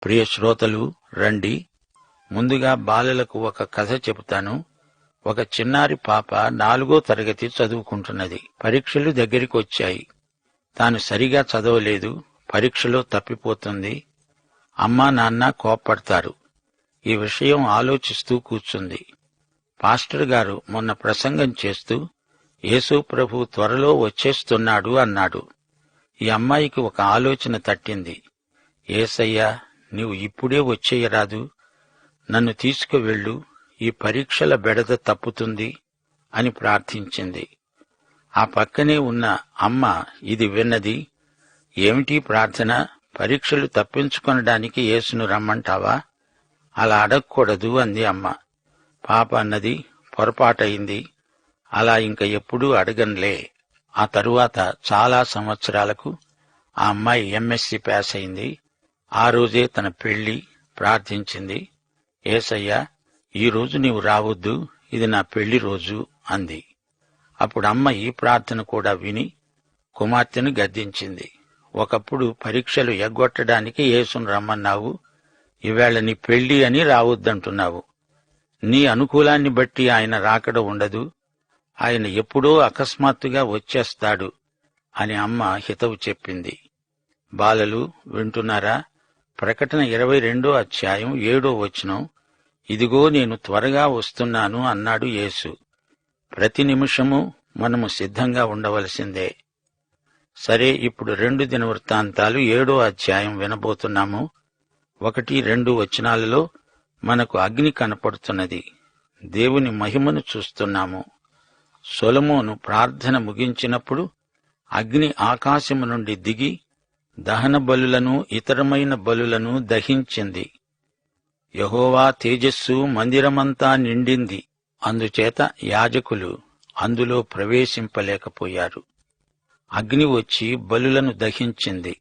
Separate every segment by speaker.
Speaker 1: ప్రియ శ్రోతలు, రండి. ముందుగా బాలలకు ఒక కథ చెబుతాను. ఒక చిన్నారి పాప 4వ తరగతి చదువుకుంటున్నది. పరీక్షలు దగ్గరికి వచ్చాయి. తాను సరిగా చదవలేదు, పరీక్షలో తప్పిపోతుంది. అమ్మా నాన్న కోప్పడతారు. ఈ విషయం ఆలోచిస్తూ కూర్చుంది. పాస్టర్ గారు మొన్న ప్రసంగం చేస్తూ యేసు ప్రభు త్వరలో వచ్చేస్తున్నాడు అన్నాడు. ఈ అమ్మాయికి ఒక ఆలోచన తట్టింది. యేసయ్యా, నీవు ఇప్పుడే వచ్చేయరాదు, నన్ను తీసుకువెళ్ళు, ఈ పరీక్షల బెడద తప్పుతుంది అని ప్రార్థించింది. ఆ పక్కనే ఉన్న అమ్మ ఇది విన్నది. ఏమిటి ప్రార్థన? పరీక్షలు తప్పించుకొనడానికి యేసును రమ్మంటావా? అలా అడగకూడదు అంది అమ్మ. పాప అన్నది, పొరపాటయింది, అలా ఇంక ఎప్పుడూ అడగనులే. ఆ తరువాత చాలా సంవత్సరాలకు ఆ అమ్మాయి ఎంఎస్సి పాస్ అయింది. ఆ రోజే తన పెళ్లి ప్రార్థించింది. యేసయ్యా, ఈరోజు నీవు రావద్దు, ఇది నా పెళ్లి రోజు అంది. అప్పుడు అమ్మ ఈ ప్రార్థన కూడా విని కుమార్తెను గద్దించింది. ఒకప్పుడు పరీక్షలు ఎగ్గొట్టడానికి యేసును రమ్మన్నావు, ఈవేళ నీ పెళ్లి అని రావద్దంటున్నావు. నీ అనుకూలాన్ని బట్టి ఆయన రాకడ ఉండదు, ఆయన ఎప్పుడో అకస్మాత్తుగా వచ్చేస్తాడు అని అమ్మ హితవు చెప్పింది. బాలలు వింటున్నారా? ప్రకటన 22వ అధ్యాయం 7వ వచనం, ఇదిగో నేను త్వరగా వస్తున్నాను అన్నాడు యేసు. ప్రతి నిమిషము మనము సిద్ధంగా ఉండవలసిందే. సరే, ఇప్పుడు 2 దినవృత్తాంతాలు 7వ అధ్యాయం వినబోతున్నాము. 1-2 వచనాలలో మనకు అగ్ని కనపడుతున్నది. దేవుని మహిమను చూస్తున్నాము. సొలొమోను ప్రార్థన ముగించినప్పుడు అగ్ని ఆకాశము నుండి దిగి దహన బలులను ఇతరమైన బలులను దహించింది. యెహోవా తేజస్సు మందిరమంతా నిండింది. అందుచేత యాజకులు అందులో ప్రవేశింపలేకపోయారు. అగ్ని వచ్చి బలులను దహించింది.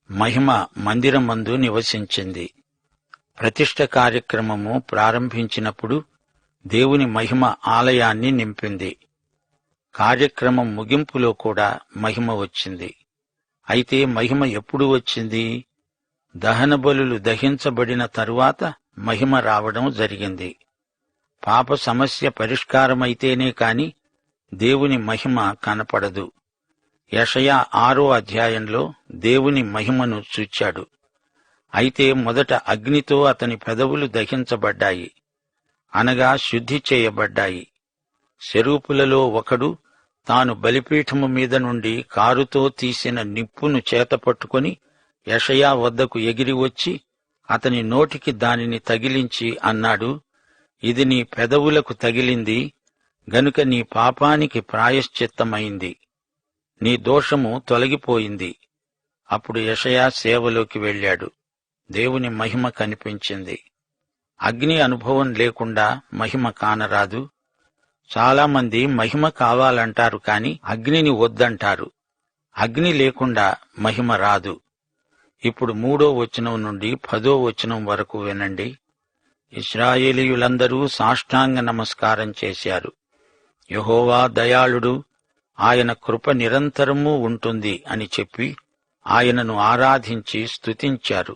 Speaker 1: మహిమ మందిరమందు నివసించింది. ప్రతిష్ఠ కార్యక్రమము ప్రారంభించినప్పుడు దేవుని మహిమ ఆలయాన్ని నింపింది. కార్యక్రమం ముగింపులో కూడా మహిమ వచ్చింది. అయితే మహిమ ఎప్పుడు వచ్చింది? దహన బలులు దహించబడిన తరువాత మహిమ రావడం జరిగింది. పాప సమస్య పరిష్కారమైతేనే కాని దేవుని మహిమ కనపడదు. యెషయా 6వ అధ్యాయంలో దేవుని మహిమను చూచాడు. అయితే మొదట అగ్నితో అతని పెదవులు దహించబడ్డాయి, అనగా శుద్ధి చేయబడ్డాయి. శరూపులలో ఒకడు తాను బలిపీఠము మీద నుండి కారుతో తీసిన నిప్పును చేతపట్టుకొని యెషయా వద్దకు ఎగిరి వచ్చి అతని నోటికి దానిని తగిలించి అన్నాడు, ఇది నీ పెదవులకు తగిలింది గనుక నీ పాపానికి ప్రాయశ్చిత్తమైంది, నీ దోషము తొలగిపోయింది. అప్పుడు యెషయా సేవలోకి వెళ్ళాడు. దేవుని మహిమ కనిపించింది. అగ్ని అనుభవం లేకుండా మహిమ కానరాదు. చాలామంది మహిమ కావాలంటారు కాని అగ్నిని వద్దంటారు. అగ్ని లేకుండా మహిమ రాదు. ఇప్పుడు 3వ వచనం నుండి 10వ వచనం వరకు వినండి. ఇశ్రాయేలీయులందరూ సాష్టాంగ నమస్కారం చేశారు. యెహోవా దయాళుడు, ఆయన కృప నిరంతరము ఉంటుంది అని చెప్పి ఆయనను ఆరాధించి స్తుతించారు.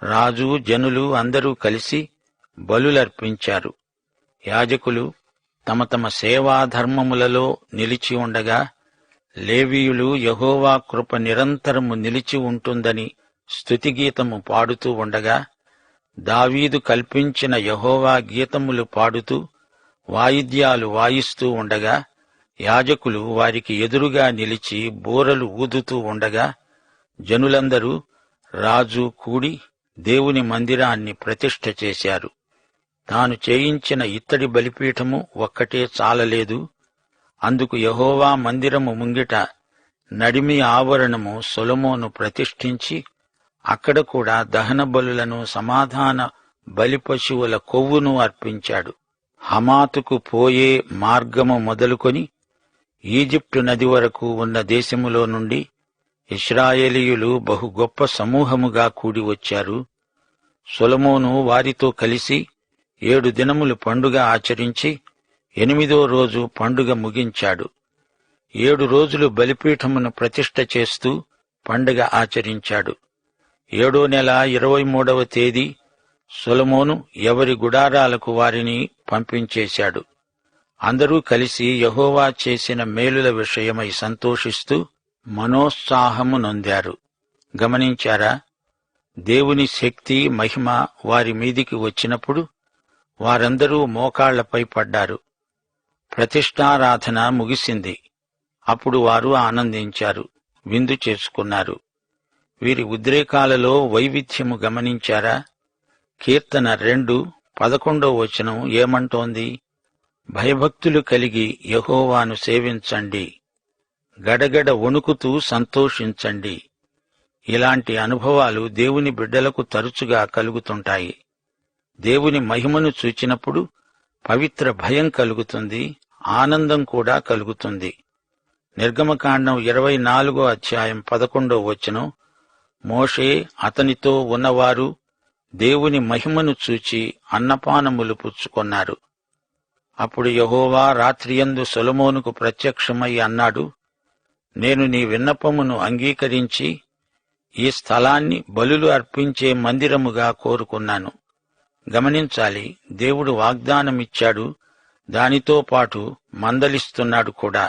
Speaker 1: రాజు జనులు అందరూ కలిసి బలులర్పించారు. యాజకులు తమ తమ సేవాధర్మములలో నిలిచి ఉండగా, లేవీయులు యెహోవా కృప నిరంతరము నిలిచి ఉంటుందని స్తుతిగీతము పాడుతూ ఉండగా, దావీదు కల్పించిన యెహోవా గీతములు పాడుతూ వాయిద్యాలు వాయిస్తూ ఉండగా, యాజకులు వారికి ఎదురుగా నిలిచి బూరలు ఊదుతూ ఉండగా, జనులందరూ రాజు కూడి దేవుని మందిరాన్ని ప్రతిష్ఠ చేశారు. తాను చేయించిన ఇత్తడి బలిపీఠము ఒక్కటే చాలలేదు. అందుకు యెహోవా మందిరము ముంగిట నడిమి ఆవరణము సొలొమోను ప్రతిష్ఠించి అక్కడ కూడా దహన బలులను సమాధాన బలిపశువుల కొవ్వును అర్పించాడు. హమాతుకు పోయే మార్గము మొదలుకొని ఈజిప్టు నది వరకు ఉన్న దేశములో నుండి ఇశ్రాయేలీయులు బహు గొప్ప సమూహముగా కూడి వచ్చారు. సొలొమోను వారితో కలిసి 7 దినములు పండుగ ఆచరించి 8వ రోజు పండుగ ముగించాడు. 7 రోజులు బలిపీఠమును ప్రతిష్ఠ చేస్తూ పండుగ ఆచరించాడు. 7వ నెల 23వ తేదీ సొలొమోను ఎవరి గుడారాలకు వారిని పంపించేశాడు. అందరూ కలిసి యెహోవా చేసిన మేలుల విషయమై సంతోషిస్తూ మనోత్సాహము నొందారు. గమనించారా? దేవుని శక్తి, మహిమ వారి మీదికి వచ్చినప్పుడు వారందరూ మోకాళ్లపై పడ్డారు. ప్రతిష్ఠారాధన ముగిసింది. అప్పుడు వారు ఆనందించారు, విందు చేసుకున్నారు. వీరి ఉద్రేకాలలో వైవిధ్యము గమనించారా? కీర్తన 2:11 ఏమంటోంది? భయభక్తులు కలిగి యెహోవాను సేవించండి, గడగడ వణుకుతూ సంతోషించండి. ఇలాంటి అనుభవాలు దేవుని బిడ్డలకు తరచుగా కలుగుతుంటాయి. దేవుని మహిమను చూచినప్పుడు పవిత్ర భయం కలుగుతుంది, ఆనందం కూడా కలుగుతుంది. నిర్గమకాండం 24:11 మోషే అతనితో ఉన్నవారు దేవుని మహిమను చూచి అన్నపానములు పుచ్చుకొన్నారు. అప్పుడు యెహోవా రాత్రియందు సొలొమోనుకు ప్రత్యక్షమై అన్నాడు, నేను నీ విన్నపమును అంగీకరించి ఈ స్థలాన్ని బలులు అర్పించే మందిరముగా కోరుకున్నాను. గమనించాలి, దేవుడు వాగ్దానమిచ్చాడు, దానితో పాటు మందలిస్తున్నాడు కూడా,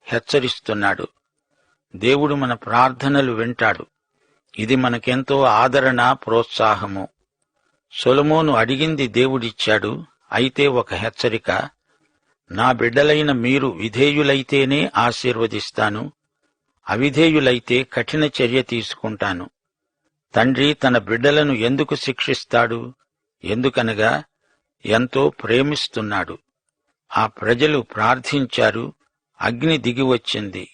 Speaker 1: హెచ్చరిస్తున్నాడు. దేవుడు మన ప్రార్థనలు వింటాడు. ఇది మనకెంతో ఆదరణ, ప్రోత్సాహము. సొలొమోను అడిగింది దేవుడిచ్చాడు. అయితే ఒక హెచ్చరిక, నా బిడ్డలైన మీరు విధేయులైతేనే ఆశీర్వదిస్తాను, అవిధేయులైతే కఠిన చర్య తీసుకుంటాను. తండ్రి తన బిడ్డలను ఎందుకు శిక్షిస్తాడు? ఎందుకనగా ఎంతో ప్రేమిస్తున్నాడు. ఆ ప్రజలు ప్రార్థించారు, అగ్ని దిగివచ్చింది,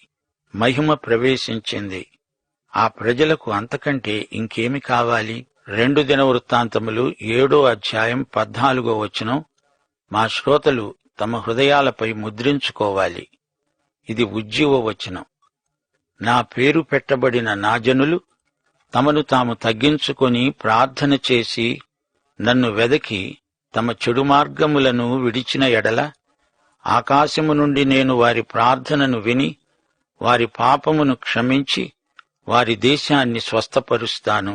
Speaker 1: మహిమ ప్రవేశించింది. ఆ ప్రజలకు అంతకంటే ఇంకేమి కావాలి? 2 దినవృత్తాంతములు 7:14 మా శ్రోతలు తమ హృదయాలపై ముద్రించుకోవాలి. ఇది ఉజ్జీవ వచనం. నా పేరు పెట్టబడిన నా జనులు తమను తాము తగ్గించుకొని ప్రార్థన చేసి నన్ను వెదకి తమ చెడు మార్గములను విడిచిన ఎడల ఆకాశము నుండి నేను వారి ప్రార్థనను విని వారి పాపమును క్షమించి వారి దేశాన్ని స్వస్థపరుస్తాను.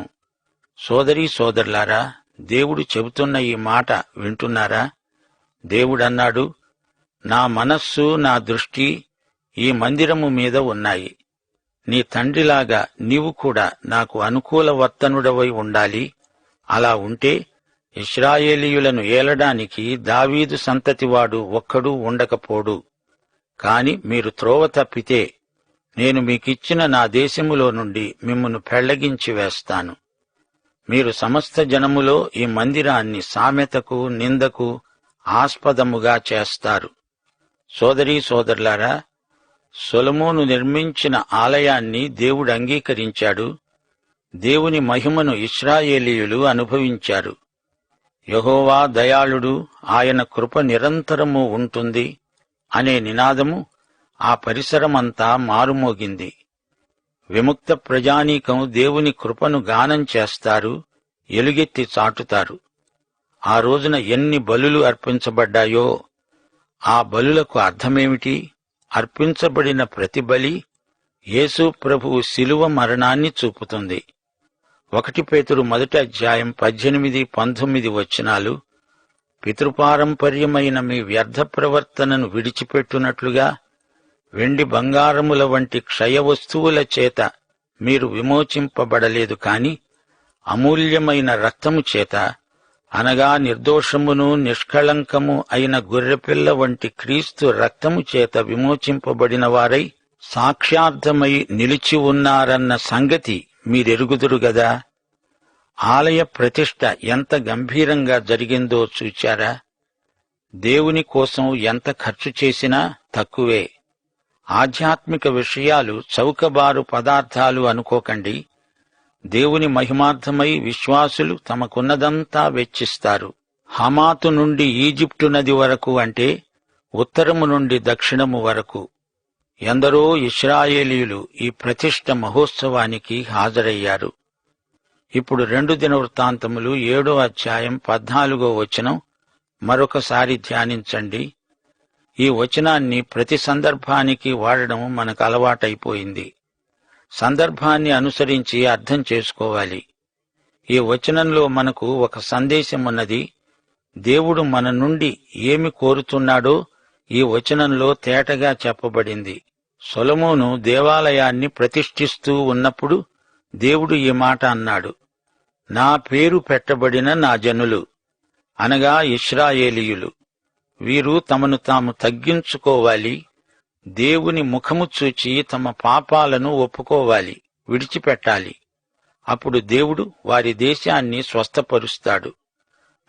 Speaker 1: సోదరీ సోదరులారా, దేవుడు చెబుతున్న ఈ మాట వింటున్నారా? దేవుడన్నాడు, నా మనస్సు, నా దృష్టి ఈ మందిరము మీద ఉన్నాయి. నీ తండ్రిలాగా నీవు కూడా నాకు అనుకూల వర్తనుడవై ఉండాలి. అలా ఉంటే ఇశ్రాయేలీయులను ఏలడానికి దావీదు సంతతివాడు ఒక్కడూ ఉండకపోడు. కాని మీరు త్రోవ తప్పితే నేను మీకిచ్చిన నా దేశములో నుండి మిమ్మును పెళ్లగించి వేస్తాను. మీరు సమస్త జనములో ఈ మందిరాన్ని సామెతకు, నిందకు ఆస్పదముగా చేస్తారు. సోదరీ సోదరులారా, సొలొమోను నిర్మించిన ఆలయాన్ని దేవుడు అంగీకరించాడు. దేవుని మహిమను ఇశ్రాయేలీయులు అనుభవించారు. యెహోవా దయాళుడు, ఆయన కృప నిరంతరము ఉంటుంది అనే నినాదము ఆ పరిసరమంతా మారుమోగింది. విముక్త ప్రజానీకం దేవుని కృపను గానం చేస్తారు, ఎలుగెత్తి చాటుతారు. ఆ రోజున ఎన్ని బలులు అర్పించబడ్డాయో, ఆ బలులకు అర్థమేమిటి? అర్పించబడిన ప్రతి బలి యేసు ప్రభువు శిలువ మరణాన్ని చూపుతుంది. 1 పేతురు 1:18-19 పితృపారంపర్యమైన మీ వ్యర్థ ప్రవర్తనను విడిచిపెట్టునట్లుగా వెండి బంగారముల వంటి క్షయ వస్తువుల చేత మీరు విమోచింపబడలేదు కాని అమూల్యమైన రక్తము చేత, అనగా నిర్దోషమును నిష్కళంకము అయిన గొర్రెపిల్ల వంటి క్రీస్తు రక్తము చేత విమోచింపబడిన వారై సాక్ష్యార్థమై నిలిచి ఉన్నారన్న సంగతి మీరెరుగుదురు గదా. ఆలయ ప్రతిష్ఠ ఎంత గంభీరంగా జరిగిందో చూచారా? దేవుని కోసం ఎంత ఖర్చు చేసినా తక్కువే. ఆధ్యాత్మిక విషయాలు చౌకబారు పదార్థాలు అనుకోకండి. దేవుని మహిమార్థమై విశ్వాసులు తమకున్నదంతా వెచ్చిస్తారు. హమాతు నుండి ఈజిప్టు నది వరకు, అంటే ఉత్తరము నుండి దక్షిణము వరకు ఎందరో ఇశ్రాయేలీయులు ఈ ప్రతిష్ఠ మహోత్సవానికి హాజరయ్యారు. ఇప్పుడు 2 దినవృత్తాంతములు 7:14 మరొకసారి ధ్యానించండి. ఈ వచనాన్ని ప్రతి సందర్భానికి వాడడం మనకు అలవాటైపోయింది. సందర్భాన్ని అనుసరించి అర్థం చేసుకోవాలి. ఈ వచనంలో మనకు ఒక సందేశం ఉన్నది. దేవుడు మన నుండి ఏమి కోరుతున్నాడో ఈ వచనంలో తేటగా చెప్పబడింది. సొలొమోను దేవాలయాన్ని ప్రతిష్ఠిస్తూ ఉన్నప్పుడు దేవుడు ఈ మాట అన్నాడు, నా పేరు పెట్టబడిన నా జనులు, అనగా ఇశ్రాయేలీయులు, వీరు తమను తాము తగ్గించుకోవాలి, దేవుని ముఖము చూచి తమ పాపాలను ఒప్పుకోవాలి, విడిచిపెట్టాలి. అప్పుడు దేవుడు వారి దేశాన్ని స్వస్థపరుస్తాడు.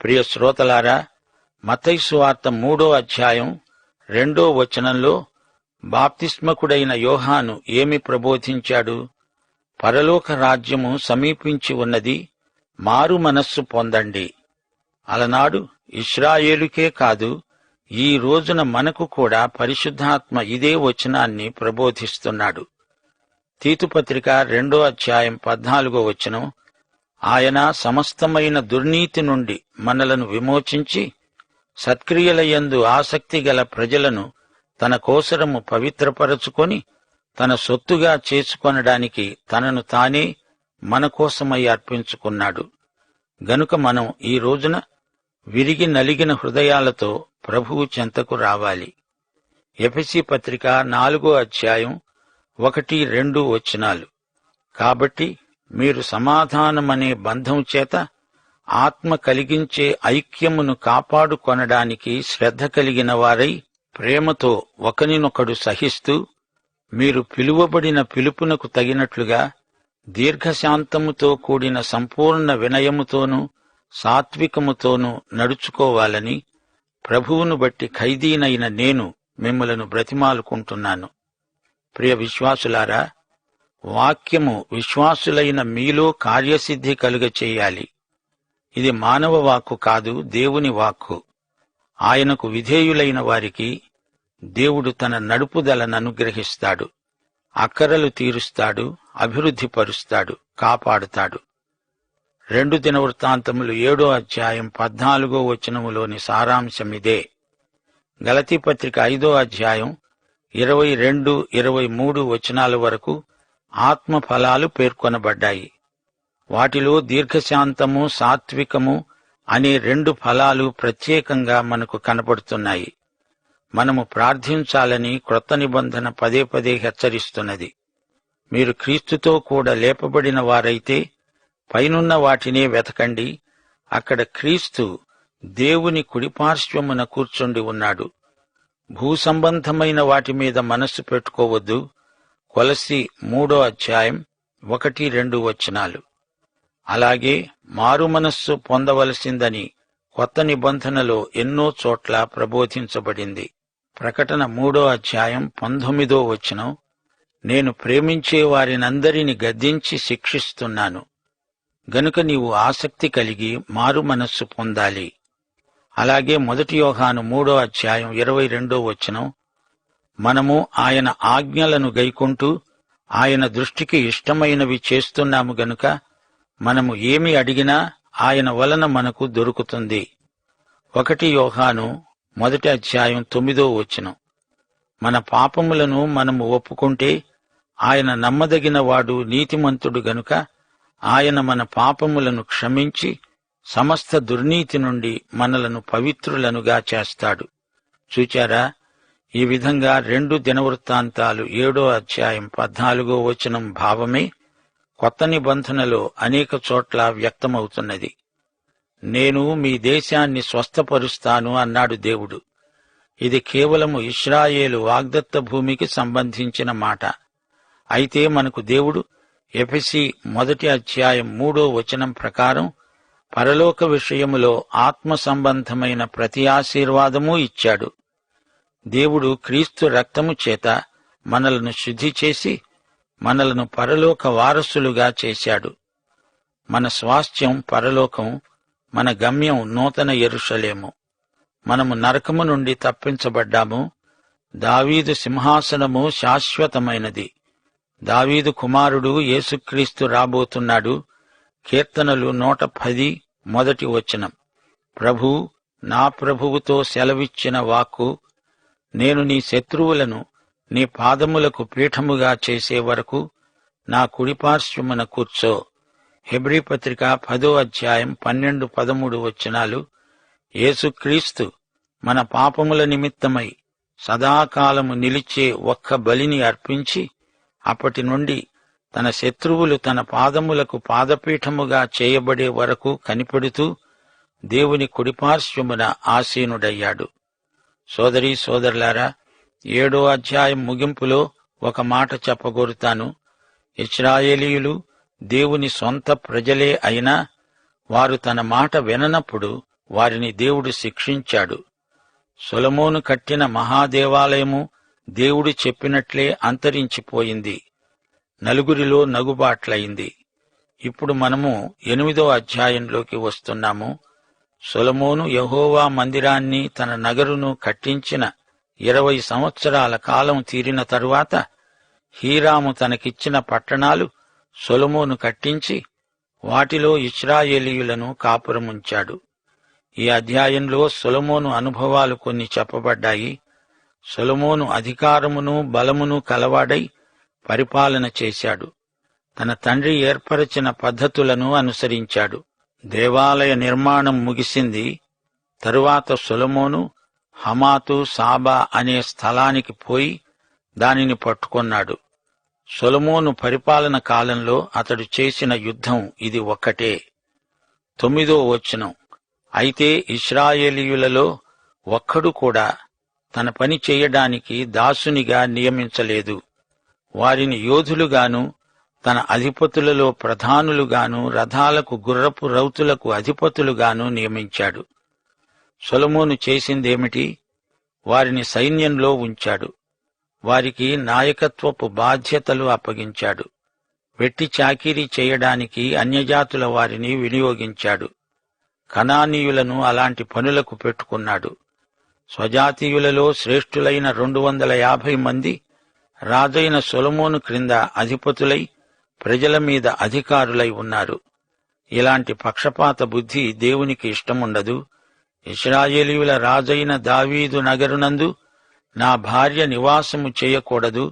Speaker 1: ప్రియ శ్రోతలారా, మత్తయి సువార్త 3వ అధ్యాయం 2వ వచనంలో బాప్తిస్మకుడైన యోహాను ఏమి ప్రబోధించాడు? పరలోక రాజ్యము సమీపించి ఉన్నది, మారు మనస్సు పొందండి. అలనాడు ఇశ్రాయేలుకే కాదు, ఈ రోజున మనకు కూడా పరిశుద్ధాత్మ ఇదే వచనాన్ని ప్రబోధిస్తున్నాడు. తీతుపత్రిక 2వ అధ్యాయం 14వ వచనం, ఆయన సమస్తమైన దుర్నీతి నుండి మనలను విమోచించి సత్క్రియలయందు ఆసక్తి గల ప్రజలను తన కోసరము పవిత్రపరచుకొని తన సొత్తుగా చేసుకొనడానికి తనను తానే మన కోసమై అర్పించుకున్నాడు. గనుక మనం ఈ రోజున విరిగి నలిగిన హృదయాలతో ప్రభువు చెంతకు రావాలి. ఎఫెసీ పత్రిక 4వ అధ్యాయం 1-2 వచనాలు, కాబట్టి మీరు సమాధానమనే బంధం చేత ఆత్మ కలిగించే ఐక్యమును కాపాడుకొనడానికి శ్రద్ధ కలిగిన వారై ప్రేమతో ఒకనినొకడు సహిస్తూ, మీరు పిలువబడిన పిలుపునకు తగినట్లుగా దీర్ఘశాంతముతో కూడిన సంపూర్ణ వినయముతోనూ సాత్వికముతోనూ నడుచుకోవాలని ప్రభువును బట్టి ఖైదీనైన నేను మిమ్మలను బ్రతిమాలుకుంటున్నాను. ప్రియ విశ్వాసులారా, వాక్యము విశ్వాసులైన మీలో కార్యసిద్ధి కలుగచేయాలి. ఇది మానవ వాక్కు కాదు, దేవుని వాక్కు. ఆయనకు విధేయులైన వారికి దేవుడు తన నడుపుదలను అనుగ్రహిస్తాడు, అక్కరలు తీరుస్తాడు, అభివృద్ధిపరుస్తాడు, కాపాడుతాడు. 2 దినవృత్తాంతములు 7వ అధ్యాయం 14వ వచనములోని సారాంశమిదే. గలతీ పత్రిక 5వ అధ్యాయం 22-23 వచనాల వరకు ఆత్మ ఫలాలు పేర్కొనబడ్డాయి. వాటిలో దీర్ఘశాంతము, సాత్వికము అనే 2 ఫలాలు ప్రత్యేకంగా మనకు కనపడుతున్నాయి. మనము ప్రార్థించాలని క్రొత్త నిబంధన పదే పదే హెచ్చరిస్తున్నది. మీరు క్రీస్తుతో కూడా లేపబడిన వారైతే పైనున్న వాటినే వెతకండి, అక్కడ క్రీస్తు దేవుని కుడిపార్శ్వమున కూర్చుండి ఉన్నాడు. భూసంబంధమైన వాటి మీద మనస్సు పెట్టుకోవద్దు. కొలస్సీ 3వ అధ్యాయం 1-2 వచనాలు. అలాగే మారు మనస్సు పొందవలసిందని కొత్త నిబంధనలో ఎన్నో చోట్ల ప్రబోధించబడింది. ప్రకటన 3వ అధ్యాయం 19వ వచనం, నేను ప్రేమించే వారినందరిని గద్దించి శిక్షిస్తున్నాను, గనుక నీవు ఆసక్తి కలిగి మారు మనస్సు పొందాలి. అలాగే 1 యోహాను 3వ అధ్యాయం 22వ వచనం, మనము ఆయన ఆజ్ఞలను గైకొంటూ ఆయన దృష్టికి ఇష్టమైనవి చేస్తున్నాము గనుక మనము ఏమి అడిగినా ఆయన వలన మనకు దొరుకుతుంది. 1 యోహాను 1వ అధ్యాయం 9వ వచనం, మన పాపములను మనము ఒప్పుకుంటే ఆయన నమ్మదగినవాడు, నీతిమంతుడు గనుక ఆయన మన పాపములను క్షమించి సమస్త దుర్నీతి నుండి మనలను పవిత్రులనుగా చేస్తాడు. చూచారా, ఈ విధంగా 2 దినవృత్తాంతాలు 7వ అధ్యాయం 14వ వచనం భావమే కొత్త నిబంధనలో అనేక చోట్ల వ్యక్తమవుతున్నది. నేను మీ దేశాన్ని స్వస్థపరుస్తాను అన్నాడు దేవుడు. ఇది కేవలము ఇశ్రాయేలు వాగ్దత్త భూమికి సంబంధించిన మాట. అయితే మనకు దేవుడు ఎఫెసీ 1వ అధ్యాయం 3వ వచనం ప్రకారం పరలోక విషయములో ఆత్మ సంబంధమైన ప్రతి ఆశీర్వాదమూ ఇచ్చాడు. దేవుడు క్రీస్తు రక్తము చేత మనలను శుద్ధి చేసి మనలను పరలోక వారసులుగా చేశాడు. మన స్వాస్థ్యం పరలోకం, మన గమ్యం నూతన యెరూషలేము. మనము నరకము నుండి తప్పించబడ్డాము. దావీదు సింహాసనము శాశ్వతమైనది. దావీదు కుమారుడు యేసుక్రీస్తు రాబోతున్నాడు. కీర్తనలు 110 మొదటి వచనం, ప్రభూ, నా ప్రభువుతో సెలవిచ్చిన వాక్కు, నేను నీ శత్రువులను నీ పాదములకు పీఠముగా చేసే వరకు నా కుడిపార్శ్వమున కూర్చో. హెబ్రీ పత్రిక 10వ అధ్యాయం 12-13 వచనాలు. యేసుక్రీస్తు మన పాపముల నిమిత్తమై సదాకాలము నిలిచే ఒక్క బలిని అర్పించి అప్పటి నుండి తన శత్రువులు తన పాదములకు పాదపీఠముగా చేయబడే వరకు కనిపెడుతూ దేవుని కుడిపార్శ్వమున ఆసీనుడయ్యాడు. సోదరీ సోదరులారా, 7వ అధ్యాయం ముగింపులో ఒక మాట చెప్పగోరుతాను. ఇశ్రాయేలీయులు దేవుని సొంత ప్రజలే అయినా వారు తన మాట విననప్పుడు వారిని దేవుడు శిక్షించాడు. సొలొమోను కట్టిన మహాదేవాలయము దేవుడు చెప్పినట్లే అంతరించిపోయింది. నలుగురిలో నగుబాట్లయింది. ఇప్పుడు మనము 8వ అధ్యాయంలోకి వస్తున్నాము. సొలొమోను యెహోవా మందిరాన్ని తన నగరును కట్టించిన 20 సంవత్సరాల కాలం తీరిన తరువాత హీరాము తనకిచ్చిన పట్టణాలు సొలొమోను కట్టించి వాటిలో ఇశ్రాయేలీయులను కాపురముంచాడు. ఈ అధ్యాయంలో సొలొమోను అనుభవాలు కొన్ని చెప్పబడ్డాయి. సొలొమోను అధికారమును బలమును కలవాడై పరిపాలన చేశాడు. తన తండ్రి ఏర్పరచిన పద్ధతులను అనుసరించాడు. దేవాలయ నిర్మాణం ముగిసింది. తరువాత సొలొమోను హమాతు సాబా అనే స్థలానికి పోయి దానిని పట్టుకొన్నాడు. సొలొమోను పరిపాలన కాలంలో అతడు చేసిన యుద్ధం ఇది ఒక్కటే. 9వ వచనం. అయితే ఇశ్రాయేలీయులలో ఒక్కడు కూడా తన పని చేయడానికి దాసునిగా నియమించలేదు. వారిని యోధులుగాను తన అధిపతులలో ప్రధానులుగాను రథాలకు గుర్రపు రౌతులకు అధిపతులుగాను నియమించాడు. సొలొమోను చేసిందేమిటి? వారిని సైన్యంలో ఉంచాడు. వారికి నాయకత్వపు బాధ్యతలు అప్పగించాడు. వెట్టి చాకిరీ చేయడానికి అన్యజాతుల వారిని వినియోగించాడు. కనానీయులను అలాంటి పనులకు పెట్టుకున్నాడు. స్వజాతీయులలో శ్రేష్ఠులైన 250 మంది రాజైన సొలొమోను క్రింద అధిపతులై ప్రజల మీద అధికారులై ఉన్నారు. ఇలాంటి పక్షపాత బుద్ధి దేవునికి ఇష్టముండదు. ఇశ్రాయేలీయుల రాజైన దావీదు నగరునందు నా భార్య నివాసము చేయకూడదు,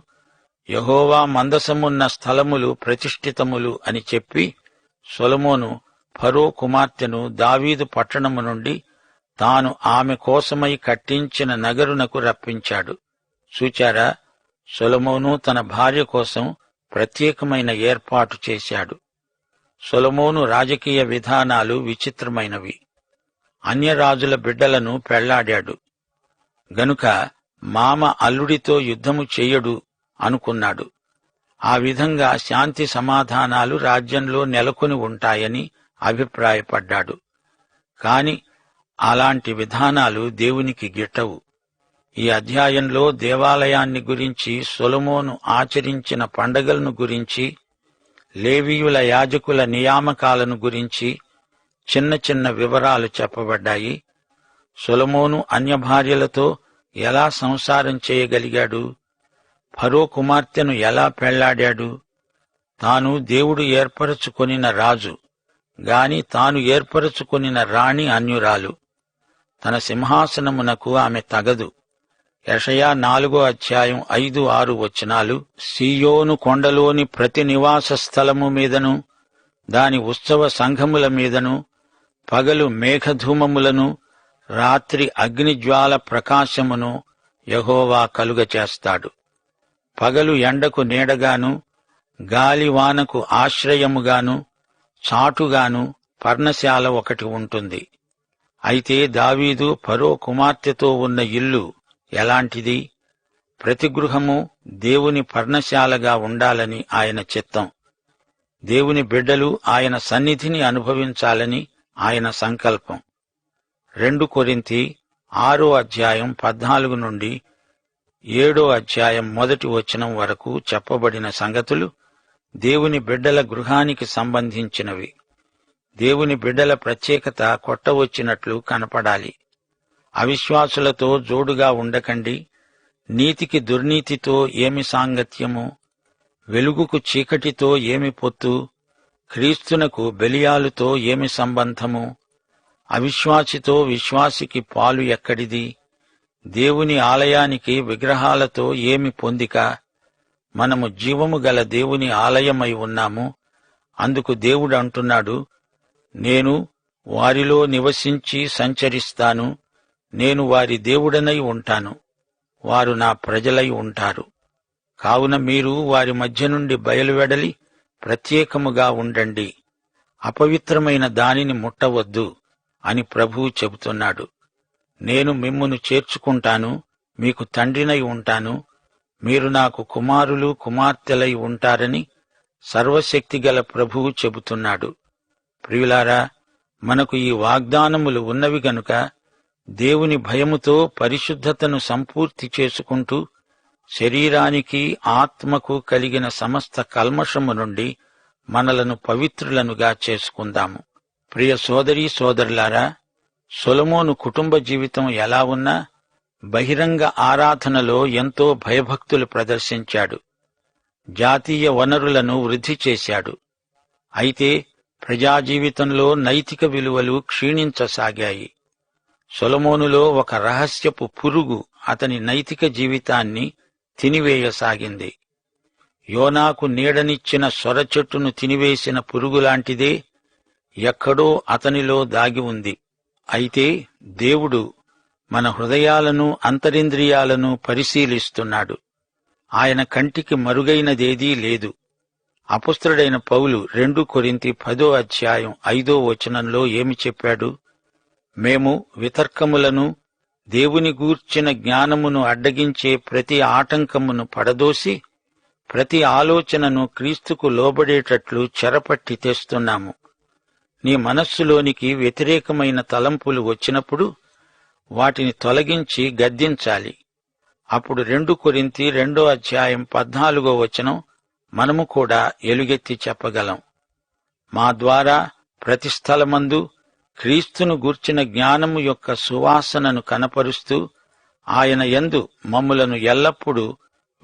Speaker 1: యెహోవా మందసమున్న స్థలములు ప్రతిష్ఠితములు అని చెప్పి సొలొమోను ఫరో కుమార్తెను దావీదు పట్టణము నుండి తాను ఆమె కోసమై కట్టించిన నగరునకు రప్పించాడు. చూచారా, సొలొమోను తన భార్య కోసం ప్రత్యేకమైన ఏర్పాటు చేశాడు. సొలొమోను రాజకీయ విధానాలు విచిత్రమైనవి. అన్యరాజుల బిడ్డలను పెళ్లాడాడు గనుక మామ అల్లుడితో యుద్ధము చెయ్యడు అనుకున్నాడు. ఆ విధంగా శాంతి సమాధానాలు రాజ్యంలో నెలకొని ఉంటాయని అభిప్రాయపడ్డాడు. కాని అలాంటి విధానాలు దేవునికి గిట్టవు. ఈ అధ్యాయంలో దేవాలయాన్ని గురించి, సొలొమోను ఆచరించిన పండగలను గురించి, లేవీయుల యాజకుల నియామకాలను గురించి చిన్న చిన్న వివరాలు చెప్పబడ్డాయి. సొలొమోను అన్యభార్యలతో ఎలా సంసారం చేయగలిగాడు? ఫరో కుమార్తెను ఎలా పెళ్లాడాడు? తాను దేవుడు ఏర్పరచుకొనిన రాజు గాని తాను ఏర్పరచుకొనిన రాణి అన్యురాలు. తన సింహాసనమునకు ఆమె తగదు. యెషయా 4వ అధ్యాయం 5-6 వచనాలు. సీయోను కొండలోని ప్రతి నివాస స్థలము మీదను దాని ఉత్సవ సంఘముల మీదను పగలు మేఘధూమములను రాత్రి అగ్నిజ్వాల ప్రకాశమును యెహోవా కలుగచేస్తాడు. పగలు ఎండకు నీడగాను గాలివానకు ఆశ్రయముగాను చాటుగాను పర్ణశాల ఒకటి ఉంటుంది. అయితే దావీదు ఫరో కుమార్తెతో ఉన్న ఇల్లు ఎలాంటిది? ప్రతి గృహము దేవుని పర్ణశాలగా ఉండాలని ఆయన చిత్తం. దేవుని బిడ్డలు ఆయన సన్నిధిని అనుభవించాలని ఆయన సంకల్పం. 2 కొరింథీ 6వ అధ్యాయం 14 నుండి 7వ అధ్యాయం 1వ వచనం వరకు చెప్పబడిన సంగతులు దేవుని బిడ్డల గృహానికి సంబంధించినవి. దేవుని బిడ్డల ప్రత్యేకత కొట్టవచ్చినట్లు కనపడాలి. అవిశ్వాసులతో జోడుగా ఉండకండి. నీతికి దుర్నీతితో ఏమి సాంగత్యము? వెలుగుకు చీకటితో ఏమి పొత్తు? క్రీస్తునకు బెలియాలుతో ఏమి సంబంధము? అవిశ్వాసితో విశ్వాసికి పాలు ఎక్కడిది? దేవుని ఆలయానికి విగ్రహాలతో ఏమి పొందిక? మనము జీవము గల దేవుని ఆలయమై ఉన్నాము. అందుకు దేవుడు అంటున్నాడు, నేను వారిలో నివసించి సంచరిస్తాను, నేను వారి దేవుడనై ఉంటాను, వారు నా ప్రజలై ఉంటారు. కావున మీరు వారి మధ్య నుండి బయలువెడలి ప్రత్యేకముగా ఉండండి, అపవిత్రమైన దానిని ముట్టవద్దు అని ప్రభువు చెబుతున్నాడు. నేను మిమ్మును చేర్చుకుంటాను, మీకు తండ్రినై ఉంటాను, మీరు నాకు కుమారులు కుమార్తెలై ఉంటారని సర్వశక్తిగల ప్రభువు చెబుతున్నాడు. ప్రియులారా, మనకు ఈ వాగ్దానములు ఉన్నవి గనుక దేవుని భయముతో పరిశుద్ధతను సంపూర్తి చేసుకుంటూ శరీరానికి ఆత్మకు కలిగిన సమస్త కల్మషము నుండి మనలను పవిత్రులనుగా చేసుకుందాము. ప్రియ సోదరీ సోదరులారా, సొలొమోను కుటుంబ జీవితం ఎలా ఉన్నా బహిరంగ ఆరాధనలో ఎంతో భయభక్తులు ప్రదర్శించాడు. జాతీయ వనరులను వృద్ధి చేశాడు. అయితే ప్రజాజీవితంలో నైతిక విలువలు క్షీణించసాగాయి. సొలొమోనులో ఒక రహస్యపు పురుగు అతని నైతిక జీవితాన్ని తినివేయసాగింది. యోనాకు నీడనిచ్చిన సొర చెట్టును తినివేసిన పురుగులాంటిదే ఎక్కడో అతనిలో దాగి ఉంది. అయితే దేవుడు మన హృదయాలను అంతరింద్రియాలను పరిశీలిస్తున్నాడు. ఆయన కంటికి మరుగైనదేదీ లేదు. అపుస్తలుడైన పౌలు 2 కొరింథీ 10:5 ఏమి చెప్పాడు? మేము వితర్కములను, దేవుని గూర్చిన జ్ఞానమును అడ్డగించే ప్రతి ఆటంకమును పడదోసి ప్రతి ఆలోచనను క్రీస్తుకు లోబడేటట్లు చెరపట్టి తెస్తున్నాము. నీ మనస్సులోనికి వ్యతిరేకమైన తలంపులు వచ్చినప్పుడు వాటిని తొలగించి గద్దించాలి. అప్పుడు 2 కొరింథీ 2:14 మనము కూడా ఎలుగెత్తి చెప్పగలం. మా ద్వారా ప్రతి స్థలమందు క్రీస్తును గూర్చిన జ్ఞానము యొక్క సువాసనను కనపరుస్తూ ఆయన యందు మమ్ములను ఎల్లప్పుడూ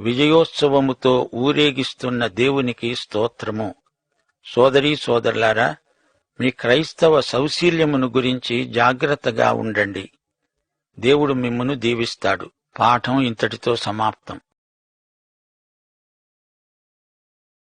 Speaker 1: విజయోత్సవముతో ఊరేగిస్తున్న దేవునికి స్తోత్రము. సోదరీ సోదరులారా, మీ క్రైస్తవ సౌశీల్యమును గురించి జాగ్రత్తగా ఉండండి. దేవుడు మిమ్మును దీవిస్తాడు. పాఠం ఇంతటితో సమాప్తం.